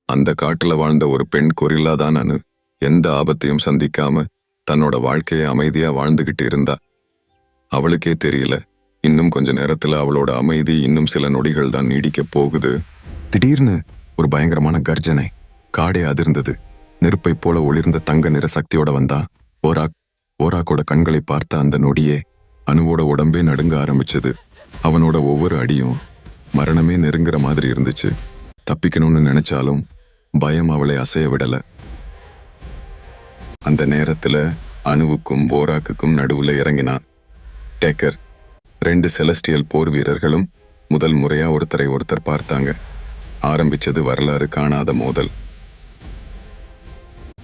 அந்த காட்டுல வாழ்ந்த ஒரு பெண் கொரில்லா தான் அனு. எந்த ஆபத்தையும் சந்திக்காம தன்னோட வாழ்க்கையை அமைதியா வாழ்ந்துகிட்டு இருந்தா. அவளுக்கே தெரியல, இன்னும் கொஞ்ச நேரத்துல அவளோட அமைதி இன்னும் சில நொடிகள் தான் நீடிக்கப் போகுது. திடீர்னு ஒரு பயங்கரமான கர்ஜனை. காடே அதிர்ந்தது. நெருப்பை போல ஒளிர்ந்த தங்க நிற சக்தியோட வந்தா ஓராக். ஓராக்கோட கண்களை பார்த்த அந்த நொடியே அனுவோட உடம்பே நடுங்க ஆரம்பிச்சது. அவனோட ஒவ்வொரு அடியும் மரணமே நெருங்குற மாதிரி இருந்துச்சு. தப்பிக்கணும்னு நினைச்சாலும் பயம் அவளை அசைய விடல. அந்த நேரத்துல அனுவுக்கும் ஓராக்குக்கும் நடுவுல இறங்கினான் டேக்கர். 2 செலஸ்டியல் போர் வீரர்களும் முதல் முறையா ஒருத்தரை ஒருத்தர் பார்த்தாங்க. ஆரம்பிச்சது வரலாறு காணாத மோதல்.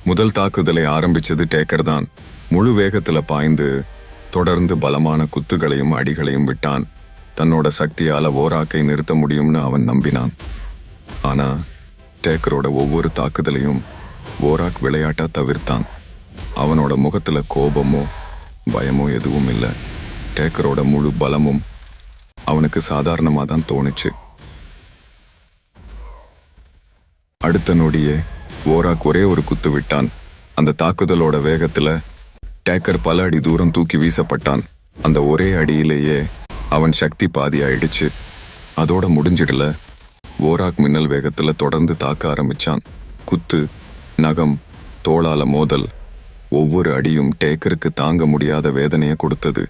முதல் தாக்குதலை ஆரம்பிச்சது டேக்கர் தான். முழு வேகத்துல பாய்ந்து தொடர்ந்து பலமான குத்துகளையும் அடிகளையும் விட்டான். தன்னோட சக்தியால ஓராக்கை நிறுத்த முடியும்னு அவன் நம்பினான். ஆனா டேக்கரோட ஒவ்வொரு தாக்குதலையும் ஓராக் விளையாட்டா தவிர்த்தான். அவனோட முகத்துல கோபமோ பயமோ எதுவும் இல்லை. டேக்கரோட முழு பலமும் அவனுக்கு சாதாரணமா தான் தோணுச்சு. அடுத்த நொடியே ஓராக் ஒரே ஒரு குத்து விட்டான். அந்த தாக்குதலோட வேகத்துல டேக்கர் பல அடி தூரம் தூக்கி வீசப்பட்டான். அந்த ஒரே அடியிலேயே அவன் சக்தி பாதி ஆயிடுச்சு. அதோட முடிஞ்சிடல. ஓராக் மின்னல் வேகத்துல தொடர்ந்து தாக்க ஆரம்பிச்சான். குத்து, நகம், தோளால மோதல், ஒவ்வொரு அடியும் டேக்கருக்கு தாங்க முடியாத வேதனையை கொடுத்தது.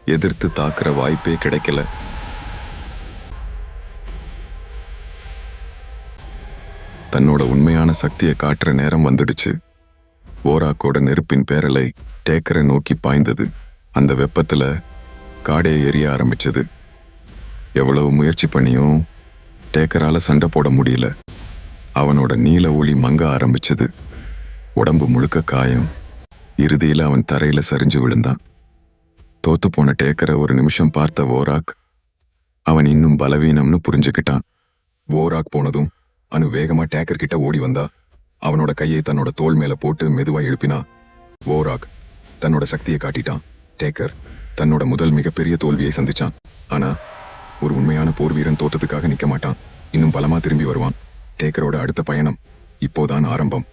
எதிர்த்து தாக்குற வாய்ப்பே கிடைக்கல. தன்னோட உண்மையான சக்தியை காட்டுற நேரம் வந்துடுச்சு. ஓராக்கோட நெருப்பின் பேரலை டேக்கரை நோக்கி பாய்ந்தது. அந்த வெப்பத்துல காடே எரிய ஆரம்பிச்சது. எவ்வளவு முயற்சி பண்ணியும் டேக்கரால சண்டை போட முடியல. அவனோட நீல ஒளி மங்க ஆரம்பிச்சது. உடம்பு முழுக்க காயம். இறுதியில அவன் தரையில சரிஞ்சு விழுந்தான். தோத்து போன டேக்கரை ஒரு நிமிஷம் பார்த்த ஓராக் அவன் இன்னும் பலவீனம்னு புரிஞ்சுக்கிட்டான். ஓராக் போனதும் அனு வேகமா டேக்கர் கிட்ட ஓடி வந்தா. அவனோட கையை தன்னோட தோள் மேல போட்டு மெதுவா எழுப்பினா. ஓராக் தன்னோட சக்தியை காட்டிட்டான். டேக்கர் தன்னோட முதல் மிகப்பெரிய தோல்வியை சந்திச்சான். ஆனா ஒரு உண்மையான போர் வீரன் தோத்ததுக்காக நிக்க மாட்டான். இன்னும் பலமா திரும்பி வருவான். டேக்கரோட அடுத்த பயணம் இப்போதான் ஆரம்பம்.